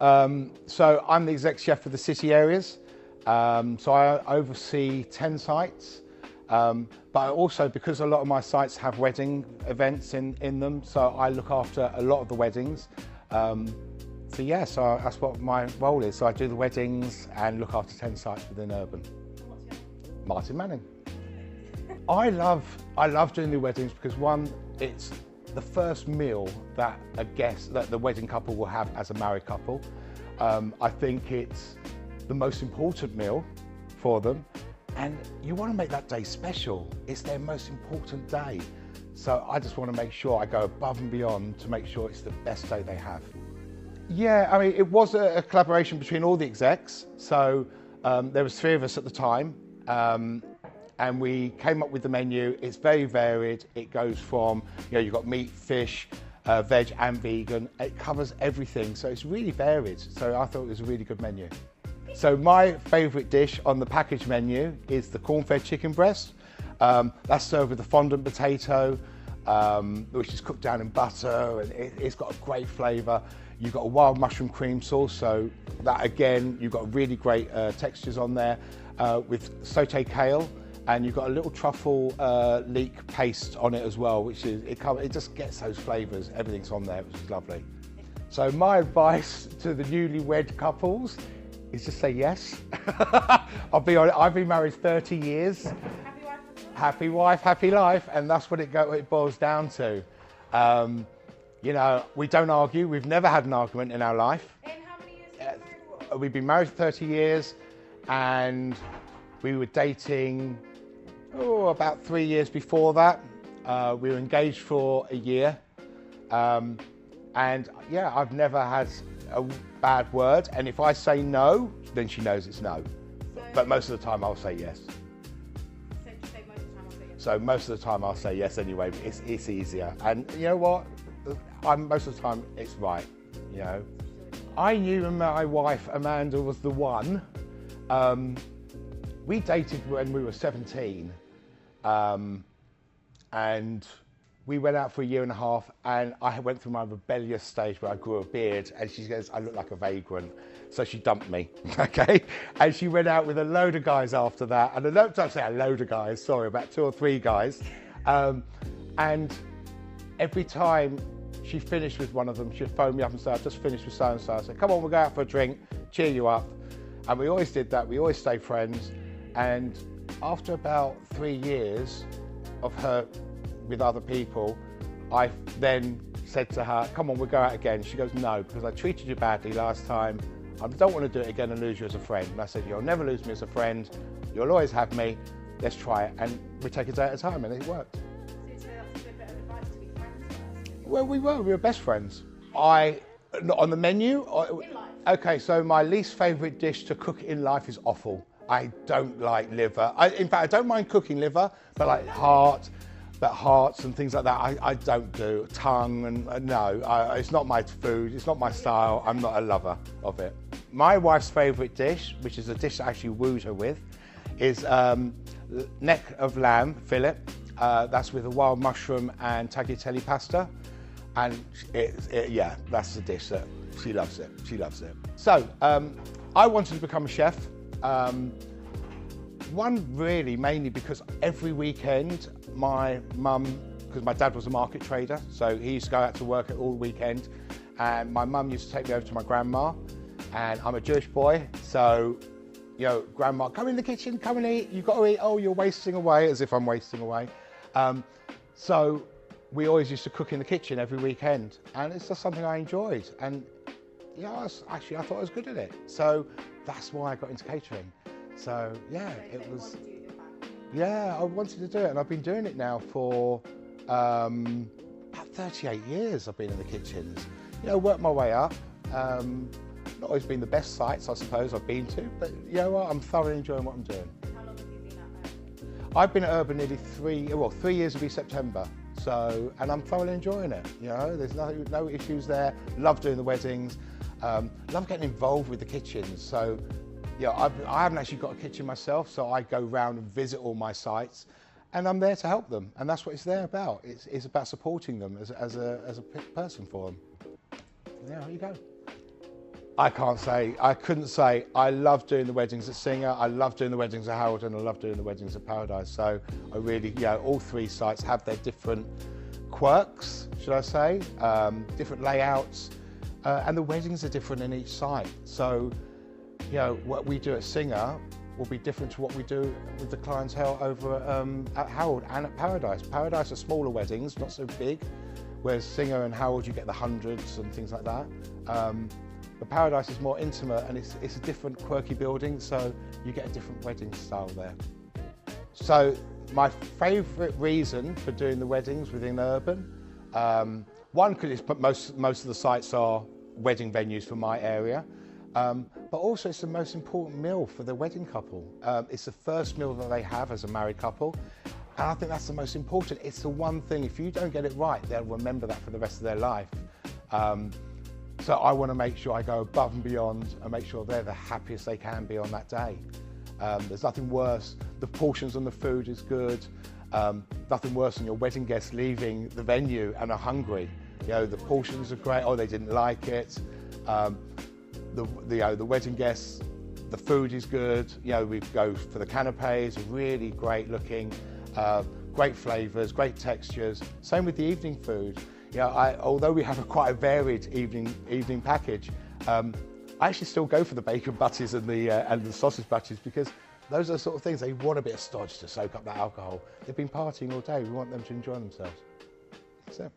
So I'm the exec chef for the city areas. So I oversee 10 sites. But I also, because a lot of my sites have wedding events in them, so I look after a lot of the weddings. So yeah, so that's what my role is. So I do the weddings and look after 10 sites within Urban. What's your name? Martin Manning. I love doing the weddings because one, it's the first meal that the wedding couple will have as a married couple. I think it's the most important meal for them, and you want to make that day special. It's their most important day. So I just want to make sure I go above and beyond to make sure it's the best day they have. Yeah, I mean, it was a collaboration between all the execs. So there was 3 of us at the time. And we came up with the menu. It's very varied. It goes from, you've got meat, fish, veg and vegan. It covers everything, so it's really varied. So I thought it was a really good menu. So my favourite dish on the package menu is the corn-fed chicken breast. That's served with a fondant potato, which is cooked down in butter, and it's got a great flavour. You've got a wild mushroom cream sauce, so that again, you've got really great textures on there, with sauté kale. And you've got a little truffle leek paste on it as well, which is, it just gets those flavours. Everything's on there, which is lovely. So my advice to the newlywed couples is just say yes. I'll be honest, I've been married 30 years. Happy wife, happy life, and that's what it boils down to. We don't argue. We've never had an argument in our life. And how many years have you been married for? We've been married for 30 years, and we were dating about 3 years before that. We were engaged for a year. And yeah, I've never had a bad word. And if I say no, then she knows it's no. But most of the time I'll say yes. So you say most of the time I'll say yes? So most of the time I'll say yes anyway. It's easier. And you know what? Most of the time it's right, I knew my wife, Amanda, was the one. We dated when we were 17, and we went out for a year and a half, and I went through my rebellious stage where I grew a beard, and she goes, I look like a vagrant. So she dumped me, okay? And she went out with a load of guys after that, and I don't say a load of guys, sorry, about 2 or 3 guys. And every time she finished with one of them, she'd phone me up and say, I've just finished with so-and-so. I said, come on, we'll go out for a drink, cheer you up. And we always did that, we always stayed friends. And after about 3 years of her with other people, I then said to her, come on, we'll go out again. She goes, no, because I treated you badly last time. I don't want to do it again and lose you as a friend. And I said, you'll never lose me as a friend. You'll always have me. Let's try it. And we take a day at a time, and it worked. So that's a bit of advice to be friends first. Well, we were best friends. On the menu? In life. Okay, so my least favourite dish to cook in life is offal. I don't like liver. In fact, I don't mind cooking liver, but like hearts and things like that, I don't do. Tongue, and no, it's not my food, it's not my style. I'm not a lover of it. My wife's favourite dish, which is a dish that I actually wooed her with, is neck of lamb fillet. That's with a wild mushroom and tagliatelle pasta. And yeah, that's the dish that she loves it. She loves it. So I wanted to become a chef. One, really, mainly because every weekend my mum, because my dad was a market trader, so he used to go out to work all weekend, and my mum used to take me over to my grandma, and I'm a Jewish boy, so grandma, come in the kitchen, come and eat, you've got to eat, oh, you're wasting away, as if I'm wasting away. So we always used to cook in the kitchen every weekend, and it's just something I enjoyed, and I thought I was good at it, so that's why I got into catering. So yeah, it was. Yeah, I wanted to do it, and I've been doing it now for about 38 years. I've been in the kitchens. Worked my way up. Not always been the best sites, I suppose, I've been to, but you know what? I'm thoroughly enjoying what I'm doing. How long have you been at Urban? I've been at Urban nearly 3 years will be September. So, and I'm thoroughly enjoying it. There's no issues there. Love doing the weddings. Love getting involved with the kitchens. So. I haven't actually got a kitchen myself, so I go round and visit all my sites, and I'm there to help them, and that's what it's there about. It's about supporting them as a person for them. Yeah, there you go. I can't say, I couldn't say. I love doing the weddings at Singer, I love doing the weddings at Harold, and I love doing the weddings at Paradise. So I really, all three sites have their different quirks, should I say, different layouts, and the weddings are different in each site. So, what we do at Singer will be different to what we do with the clientele over at Harold and at Paradise. Paradise are smaller weddings, not so big, whereas Singer and Harold you get the hundreds and things like that. But Paradise is more intimate and it's a different quirky building, so you get a different wedding style there. So my favourite reason for doing the weddings within Urban, one, because most of the sites are wedding venues for my area, but also it's the most important meal for the wedding couple. It's the first meal that they have as a married couple, and I think that's the most important. It's the one thing, if you don't get it right, they'll remember that for the rest of their life. So I want to make sure I go above and beyond and make sure they're the happiest they can be on that day. There's nothing worse. The portions on the food is good. Nothing worse than your wedding guests leaving the venue and are hungry. The portions are great. Oh, they didn't like it. The wedding guests, the food is good. We go for the canapes, really great looking, great flavours, great textures. Same with the evening food. Although we have quite a varied evening package, I actually still go for the bacon butties and the sausage butties, because those are the sort of things they want a bit of stodge to soak up that alcohol. They've been partying all day. We want them to enjoy themselves. That's it.